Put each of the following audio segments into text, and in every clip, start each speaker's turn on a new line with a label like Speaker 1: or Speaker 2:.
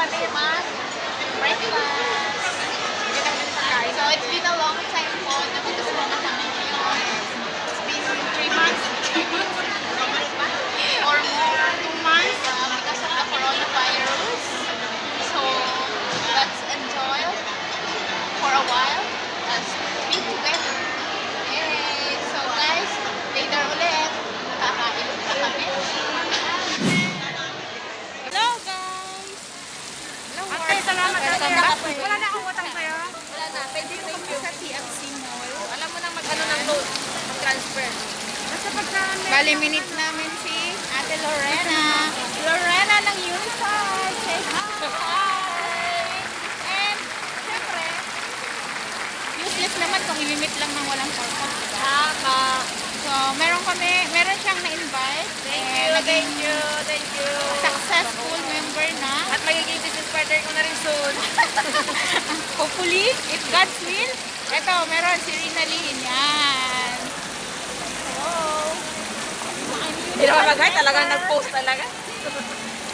Speaker 1: mas breakfast. So it's been a long time po na magkasama kami ngayon. It's been 3 months or more, 2 months because of the coronavirus. So let's enjoy for a while. Let's be together. Yay! So guys, later ulit, kakain pa kami. Hello guys!
Speaker 2: Ate, salamat ate.
Speaker 1: Welcome back.
Speaker 2: Wala na akong utang sa'yo.
Speaker 1: Wala na, pwede mo kami sa TFC Mall.
Speaker 2: Alam mo na mag-ano ng load, mag-transfer. Basta pagka
Speaker 1: Bali, minute namin si Ate Lorena. Lorena ng Unified. Say hi! And, syempre, useless naman kung imimit lang ng walang purpose.
Speaker 2: Tama.
Speaker 1: So, meron siyang na-invite.
Speaker 2: Thank you.
Speaker 1: Successful member na.
Speaker 2: At magiging business partner ko na rin soon.
Speaker 1: Hopefully, if God's will. Ito, meron si Rina Lynn. Yan. Hello.
Speaker 2: Hindi na mabagay, talagang nag-post talaga.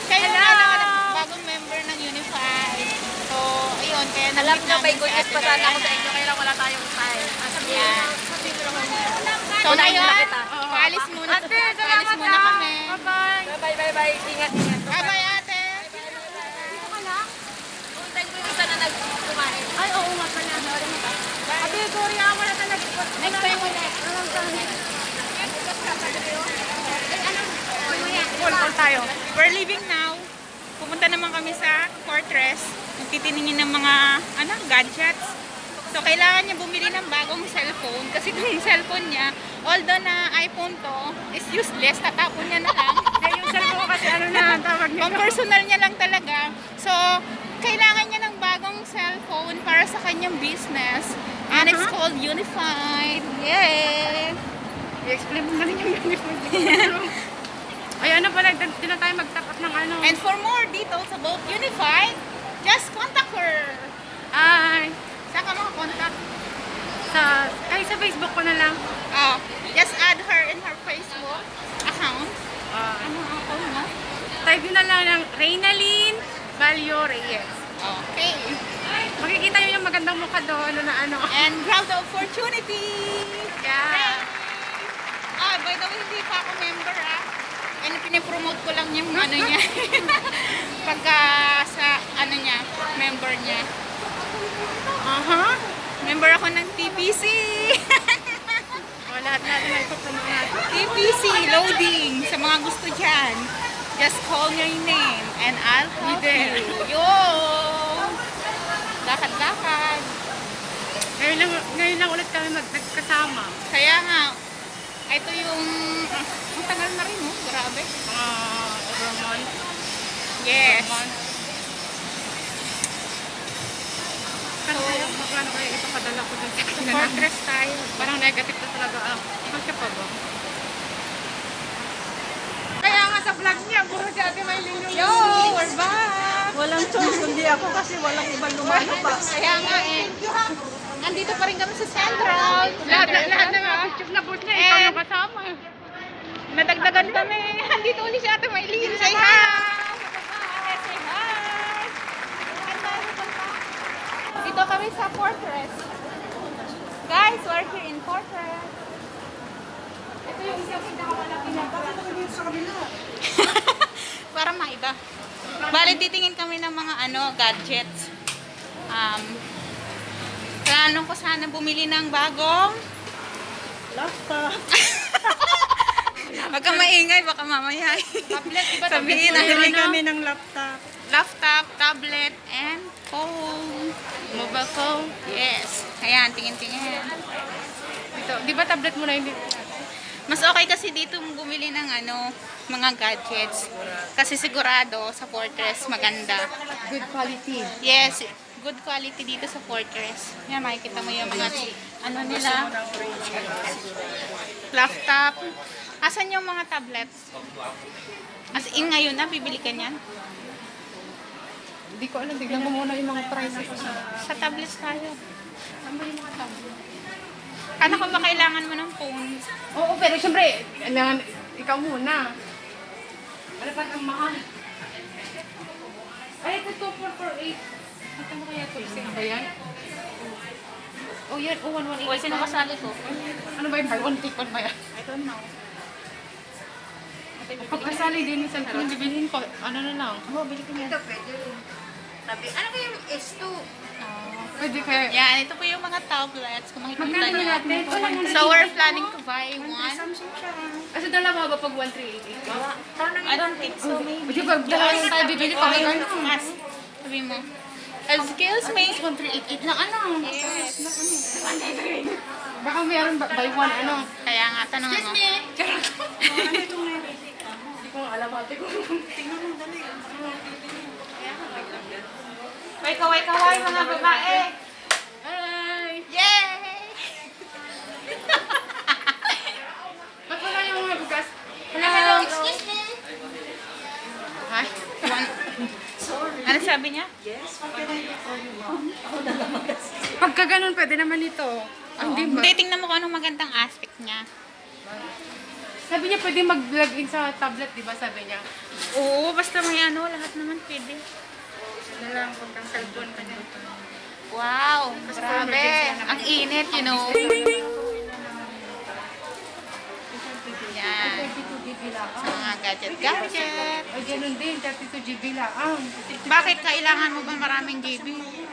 Speaker 1: Siya yung
Speaker 2: Hello.
Speaker 1: bagong member ng Unified. So, ayun, kaya
Speaker 2: Alam
Speaker 1: na-meet
Speaker 2: nyo, may
Speaker 1: namin
Speaker 2: good
Speaker 1: si
Speaker 2: news
Speaker 1: Ate
Speaker 2: pa sana ako
Speaker 1: Lorena.
Speaker 2: sa inyo, kaya lang wala tayong time.
Speaker 1: Yan. So,
Speaker 2: Unahin
Speaker 1: ngayon,
Speaker 2: na kita.
Speaker 1: paalis muna.
Speaker 2: Ate,
Speaker 1: Paalis
Speaker 2: salamat
Speaker 1: muna
Speaker 2: ah.
Speaker 1: kami.
Speaker 2: Bye-bye. Ingat.
Speaker 1: Bye-bye, ate.
Speaker 2: Dito ka na? Untay ko yung isa na nag-kumain. Ay, oo nga pala. Ate, sorry ako na talaga.
Speaker 1: Next time ulit.
Speaker 2: Call tayo.
Speaker 1: We're leaving now. Pupunta naman kami sa Fortress. Nagtitiningin ng mga gadgets. So, kailangan niya bumili ng bagong cellphone. Kasi itong cellphone niya, although na iPhone to, is useless. Tatapon niya na lang.
Speaker 2: Yung cellphone ko kasi ano na, tawag niyo.
Speaker 1: Pang personal niya lang talaga. So, kailangan niya ng bagong cellphone para sa kanyang business. And it's called Unified. Yay!
Speaker 2: I-explain mo na rin yung uniform. Ay, ano pala, di na tayo magtapat ng ano.
Speaker 1: And for more details about Unified, just contact her.
Speaker 2: Ay,
Speaker 1: Saan ka makakontact?
Speaker 2: sa Facebook ko na lang.
Speaker 1: Oh, just add her in her Facebook account.
Speaker 2: Ah,
Speaker 1: Ano ang account mo?
Speaker 2: type nyo na lang ng Reynalyn Valio Reyes.
Speaker 1: Okay.
Speaker 2: Makikita nyo yung magandang mukha doon, ano.
Speaker 1: And grab the opportunity.
Speaker 2: Yeah.
Speaker 1: By the way, hindi pa ako member And pinipromote ko lang yung ano niya. Pagka sa niya, member niya. Member ako ng TPC.
Speaker 2: Lahat na ipopromote natin.
Speaker 1: TPC loading sa mga gusto dyan. Just call your name and I'll help
Speaker 2: there.
Speaker 1: you. Yo! Lakad-lakad.
Speaker 2: Ngayon lang ulit kami nagkasama.
Speaker 1: Kaya nga, ito yung, ang tagal na rin, oh. Grabe.
Speaker 2: Over a month.
Speaker 1: Yes.
Speaker 2: Pero magkano kaya ito padala ko dun sa
Speaker 1: Sa
Speaker 2: kanila.
Speaker 1: Fortress tayo.
Speaker 2: Parang negative na talaga. Kasi pa ba? Kaya nga sa vlog niya, puro si Ate Maylin yung
Speaker 1: Yo! We're back!
Speaker 3: Walang choice, kundi ako kasi walang ibang lumalabas.
Speaker 1: Kaya nga Andito pa rin kami sa Central.
Speaker 2: lahat na mga picture na boot niya, ikaw yung kasama.
Speaker 1: Nadagdagan kami. Andito ulit si Ate Maylin. Say hi! Say hi! Dito kami sa Fortress. Guys, we're here in Fortress. Ito yung isang pinakamalaki na.
Speaker 3: Bakit ako dito sa kabila?
Speaker 1: Para maiba. Bale, titingin kami ng mga gadgets. Plano ko sana bumili ng bagong
Speaker 3: Laptop.
Speaker 1: Wag kang maingay, baka mamaya.
Speaker 2: Tablet, diba?
Speaker 1: Sabihin na
Speaker 3: Bumili kami ng laptop.
Speaker 1: laptop, tablet, and phone. Mobile phone. Yes. Ayan, tingin-tingin.
Speaker 2: Dito, di ba tablet mo na hindi?
Speaker 1: Mas okay kasi dito bumili ng mga gadgets. Kasi sigurado sa Fortress maganda.
Speaker 2: Good quality.
Speaker 1: Yes, good quality dito sa Fortress. Yan, makikita mo yung mga nila. Laptop. Asan yung mga tablets? As in ngayon na, bibili ka niyan?
Speaker 2: Hindi ko alam, tignan mo muna yung mga prices.
Speaker 1: Sa tablets tayo. Saan ba yung mga tablets? Kala ko ba kailangan mo ng phone?
Speaker 2: Oo, pero syempre, ikaw muna. Ano pa ang mahal? Ay, Ay, ito 2448. Ito mo kaya ito? Sino ba yan? Oh, yan. Oh, 1188.
Speaker 1: Uy, sino kasali ko?
Speaker 2: Ano ba yung buy one take one ba yan?
Speaker 3: I don't know.
Speaker 2: Pag kasali din yung cellphone, bibilhin ko. Ano na lang?
Speaker 3: Oh, bili ko niya.
Speaker 4: Ito pwede rin. Sabi, ano ba yung S2?
Speaker 2: Pwede kaya.
Speaker 1: Yan, ito po yung mga tablets. Kung makikita
Speaker 2: Magkano
Speaker 1: nyo.
Speaker 2: na natin? Ito lang ang
Speaker 1: So, we're planning to buy one.
Speaker 3: Samsung siya.
Speaker 2: Kasi dalawa ba pag 1388?
Speaker 1: I don't think so, maybe.
Speaker 2: Hindi ba dalawa yung tayo bibili pag ano?
Speaker 1: Mas. Sabi mo. Excuse me.
Speaker 2: 1388 lang ano?
Speaker 1: Yes.
Speaker 2: Baka meron buy one ano?
Speaker 1: Kaya nga, tanong
Speaker 2: Excuse
Speaker 1: mo.
Speaker 2: me! Charot.
Speaker 3: Ano itong
Speaker 2: Hindi ko alam ate ko.
Speaker 3: tingnan mo, dali.
Speaker 1: Kaway, mga babae.
Speaker 2: Ay!
Speaker 1: Yay!
Speaker 2: Ba't wala yung mga bugas?
Speaker 1: Hello, excuse me. Hi. Ano sabi niya?
Speaker 2: Pagka ganun, pwede naman ito. Hindi ba?
Speaker 1: Hindi, tingnan mo kung anong magandang aspect niya.
Speaker 2: Sabi niya pwede mag-log in sa tablet, di ba? Sabi niya.
Speaker 1: Oo, basta may ano, lahat naman pwede.
Speaker 2: Ano lang, pagkang cellphone pa niya.
Speaker 1: Wow, grabe. Ang init, you know. Yan.
Speaker 2: 32 GB lang.
Speaker 1: Sa mga gadget.
Speaker 2: Ay, ganun din. 32 GB lang.
Speaker 1: Bakit kailangan mo ba maraming GB?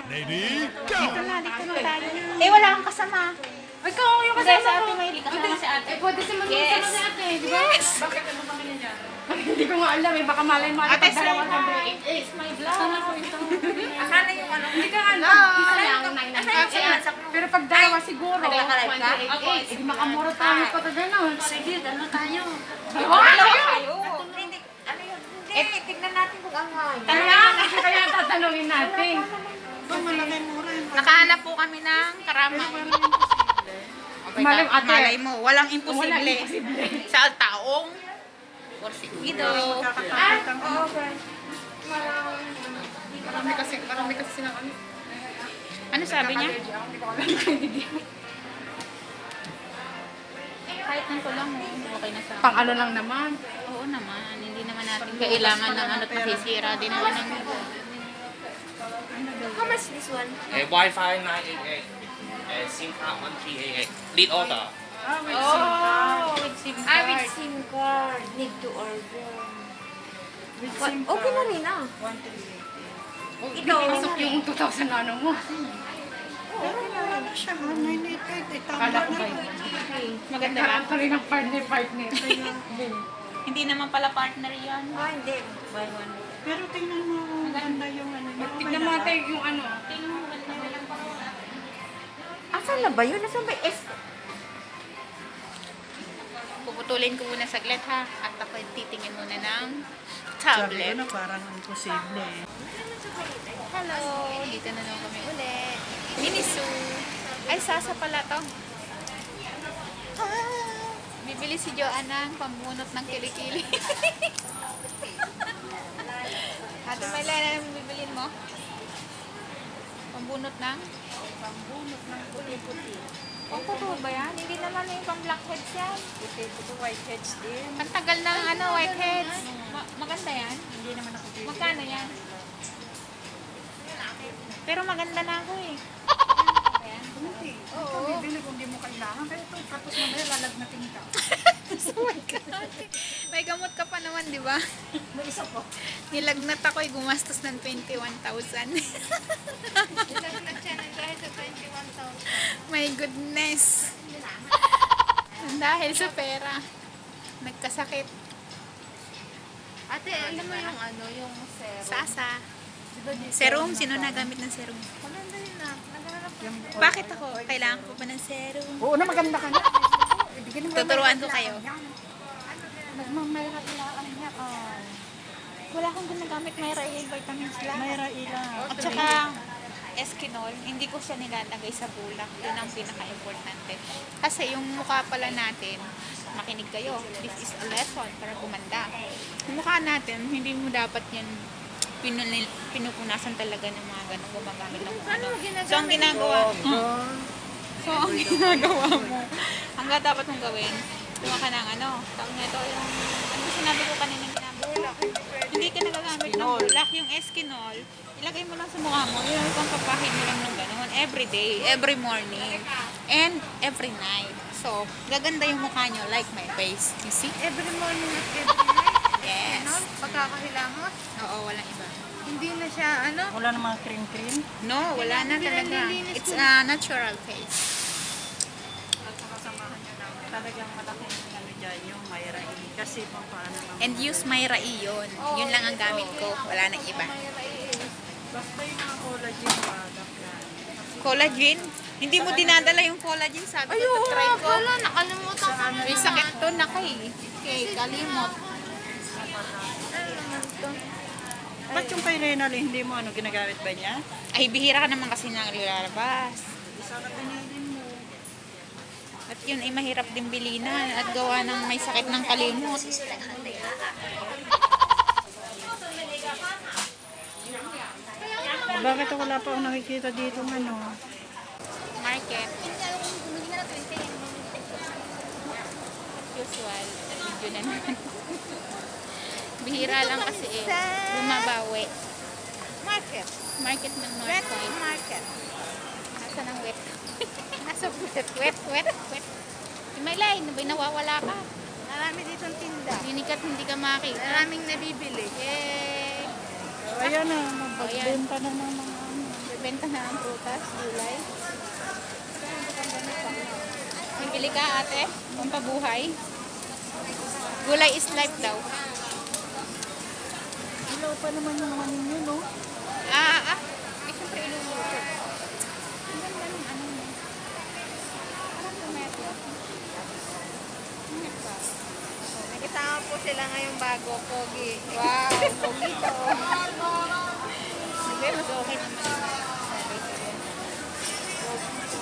Speaker 5: Lady, go!
Speaker 1: Dito na tayo. Eh, wala kang kasama.
Speaker 2: Ay, ikaw yung
Speaker 1: Kasi
Speaker 2: kasama
Speaker 1: sa
Speaker 2: ko.
Speaker 1: ate may kasama si ate.
Speaker 2: Eh, pwede si Mami
Speaker 1: Yes.
Speaker 2: kasama si ate, di ba?
Speaker 1: Yes.
Speaker 2: Bakit ano kami na dyan? Hindi ko nga alam eh. Baka malay mo.
Speaker 1: Ate,
Speaker 2: pag dalawa
Speaker 1: say
Speaker 2: ka
Speaker 1: hi.
Speaker 2: It's my vlog. Sana ko ito.
Speaker 4: Akala yung ano?
Speaker 2: Hindi ka alam. Isa lang, 998. Pero pag dalawa siguro,
Speaker 4: Nagkakalive ka?
Speaker 2: 188. Hindi makamura tayo pa ito gano'n.
Speaker 4: Sige, dalawa tayo.
Speaker 1: Kayo.
Speaker 4: Hindi, ano yun? Hindi, tignan natin kung ang
Speaker 2: Kaya tatanungin natin.
Speaker 3: Ang malaki mura yun.
Speaker 1: Nakahanap po kami ng karama.
Speaker 2: Malay mo, ate.
Speaker 1: Malay mo, walang imposible.
Speaker 2: Walang imposible.
Speaker 1: Sa taong porsigido.
Speaker 3: Magkakapagpag ang
Speaker 2: Marami kasi silang ano.
Speaker 1: Ano sabi niya?
Speaker 2: Hindi ko alam kung hindi.
Speaker 1: Kahit nito lang, okay na sa
Speaker 2: Pang ano lang naman.
Speaker 1: Oo naman, hindi naman natin kailangan ng ano't masisira din naman ng
Speaker 4: How much this one?
Speaker 6: Wi-Fi 988 and SIM card 1388. Lead order.
Speaker 1: Oh, with SIM
Speaker 4: Ah, with
Speaker 1: card.
Speaker 4: SIM card. Need to order.
Speaker 3: with
Speaker 4: What?
Speaker 3: SIM
Speaker 4: Okay na
Speaker 3: card,
Speaker 4: rin ah.
Speaker 3: 138.
Speaker 4: Ito.
Speaker 2: Pasok yung 2,000 na ano mo.
Speaker 3: Pero mura na siya, ha? 988. Eh, tama
Speaker 2: Akala ko
Speaker 3: na
Speaker 2: ba
Speaker 3: yun.
Speaker 2: yun?
Speaker 1: Maganda ba?
Speaker 2: Nagkaroon ka rin ng partner.
Speaker 1: Hindi naman pala partner yan.
Speaker 4: Ah, hindi. Buy one.
Speaker 3: Pero tingnan mo, maganda yung ano.
Speaker 2: Tignan mo ate yung ano.
Speaker 4: Asan na ba yun? Nasaan ba yung S?
Speaker 1: Puputulin ko muna saglit ha. At ako titingin muna ng
Speaker 3: Sabi ko
Speaker 1: tablet.
Speaker 3: na parang imposible eh.
Speaker 1: Hello! Dito na lang kami ulit. Minisu. Ay, Sasa pala to. Ah, bibili si Joanna ng pambunot ng kilikili. Ate Marlene, anong bibilin mo? Pambunot ng?
Speaker 3: Pambunot ng puti-puti.
Speaker 1: Pang totoo ba yan? Hindi naman yung pang blackheads yan.
Speaker 3: Puti-puti, whiteheads din.
Speaker 1: Ang tagal ng ano, whiteheads. Maganda yan?
Speaker 3: Hindi naman ako bibili.
Speaker 1: Magkano yan? Pero maganda na ako eh.
Speaker 3: Hindi. Oo. Bibili kung di mo kailangan. Kaya ito, tapos mamaya lalagnatin ka.
Speaker 1: Oh my God. May gamot ka pa naman, di ba?
Speaker 3: May isa po.
Speaker 1: Nilagnat ako ay gumastos ng 21,000.
Speaker 4: Nilagnat siya ng dahil sa 21,000.
Speaker 1: My goodness. Dahil sa pera. Nagkasakit.
Speaker 4: Ate, alam mo yung ano, yung serum?
Speaker 1: Sasa. Serum? Sino nagamit ng serum?
Speaker 4: Maganda yun ah. Naghanap ko.
Speaker 1: Bakit ako? Kailangan ko pa ng serum.
Speaker 3: Oo na, maganda ka na.
Speaker 1: Tuturuan ko kayo.
Speaker 3: Nagmamayra ilaan niya.
Speaker 1: Wala akong ginagamit Myra A vitamins lang.
Speaker 3: Mayra ilang.
Speaker 1: At saka Eskinol, hindi ko siya nilalagay sa bulak. Yun ang pinaka-importante. Kasi yung mukha pala natin, makinig kayo. This is a lesson para gumanda. Yung mukha natin, hindi mo dapat yan pinupunasan talaga ng mga ganun gumagamit ng ano. So, ang ginagawa mo, hanggang dapat mong gawin, kuha ka ng ano, tawag nito yung, ano ba sinabi ko kanina ginagawa? Hindi ka nagagamit
Speaker 2: ginamit ng bulak, yung Eskinol, ilagay mo lang sa mukha mo, yun ang papahin mo lang ng ganun, every day, every morning, and every night. So, gaganda yung mukha nyo, like my face. You see?
Speaker 4: Every morning at every night.
Speaker 2: Yes.
Speaker 4: Ano? Pagkakahilamos.
Speaker 2: Oo, walang iba.
Speaker 4: Hindi na siya, ano?
Speaker 3: Wala namang cream-cream.
Speaker 2: No, wala na talaga.
Speaker 4: Nililinis
Speaker 2: It's
Speaker 4: ko.
Speaker 2: a natural face.
Speaker 3: At makasamahan nyo na talagang malaking ano dyan yung Myra E. Kasi paano naman.
Speaker 2: And use Myra E yun. Yun lang ang gamit ko. Wala nang iba.
Speaker 3: Basta yung mga collagen product yan.
Speaker 2: Collagen? Hindi mo dinadala yung collagen. Sabi ko, try ko.
Speaker 4: Wala, nakalimutan ko na.
Speaker 2: May sakit to na kay. Okay, kalimot.
Speaker 4: Ano naman to?
Speaker 3: Ba't yung kay Renal, hindi mo ano, ginagamit ba niya?
Speaker 2: Ay, bihira ka naman kasi nang lalabas.
Speaker 3: Sana binilin mo.
Speaker 2: At yun ay mahirap din bilinan at gawa ng may sakit ng kalimot.
Speaker 3: Bakit wala pa akong nakikita dito ano?
Speaker 2: Market. Usual. Video na naman. Bihira lang kasi eh. Bumabawi.
Speaker 4: Market.
Speaker 2: Market ng
Speaker 4: Wet
Speaker 2: Northside.
Speaker 4: market.
Speaker 2: Nasa ng wet. Nasa wet. May line, may nawawala ka.
Speaker 4: Marami ditong tinda.
Speaker 2: Unikat hindi ka makita.
Speaker 4: Maraming nabibili.
Speaker 2: Yay!
Speaker 3: Ayan na, magbenta na ng mga ano.
Speaker 2: Bibenta na ang prutas, gulay. Bibili ka ate, pampabuhay. Gulay is life daw.
Speaker 3: Ilaw pa naman yung mga ninyo, no?
Speaker 2: Eh syempre iluluto. Ang ganda ng ano mo. Parang tomato.
Speaker 4: May kasama po sila ngayong bago, Pogi.
Speaker 2: Wow, pogito. Sige, mas okay naman.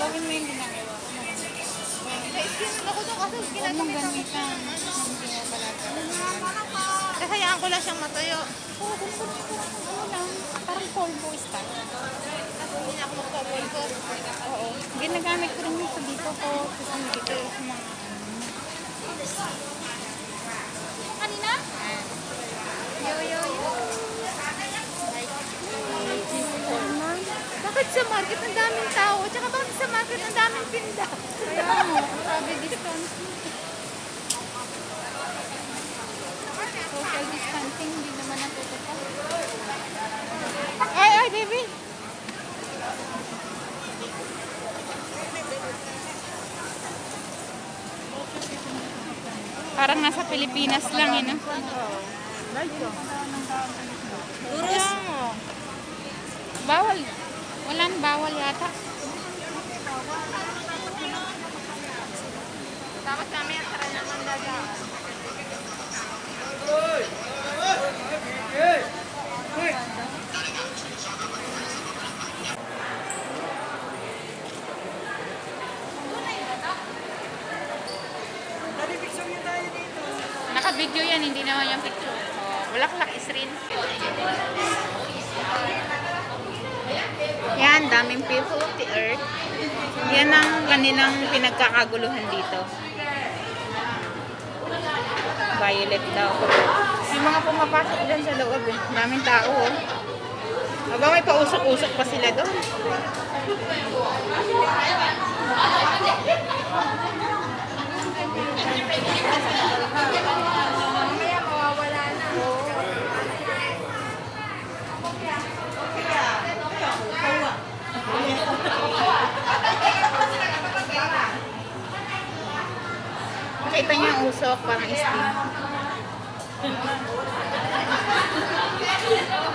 Speaker 2: Gawin mo yung ginagawa ko.
Speaker 4: Isinunod ako doon kasi
Speaker 2: Huwag mong
Speaker 4: ginagawa ko.
Speaker 2: gamitan. Hindi mo pala
Speaker 4: Kasayaan ko lang siyang matuyo.
Speaker 2: Oo, gusto mo ko. Ano lang, parang polvo style.
Speaker 4: Kasi hindi na ako magpapulko.
Speaker 2: Oo. Ginagamit ko rin yung sa dito ko. Kasi hindi ko sa mga...
Speaker 4: Kanina? Yo. Bakit sa market ang daming tao? Tsaka bakit sa market ang daming pinda?
Speaker 2: Kaya mo, sabi distance. Social distancing, hindi naman natutupad. Ay, baby! Parang nasa Pilipinas lang, eh, no?
Speaker 3: Light ko.
Speaker 2: Urus. Bawal. Walang bawal yata.
Speaker 4: Tapos kami ang tara naman daga.
Speaker 3: Dali, picture nyo tayo dito.
Speaker 2: Naka-video yan, hindi naman yung picture. Oh, bulaklak is rin. Yan, daming people of the earth. Yan ang kanilang pinagkakaguluhan dito. Violet daw. May mga pumapasok dyan sa loob eh. Daming tao oh. Aba, may pausok-usok pa sila doon.
Speaker 4: Mamaya mawawala na.
Speaker 2: Nakita niyo yung usok, parang steam.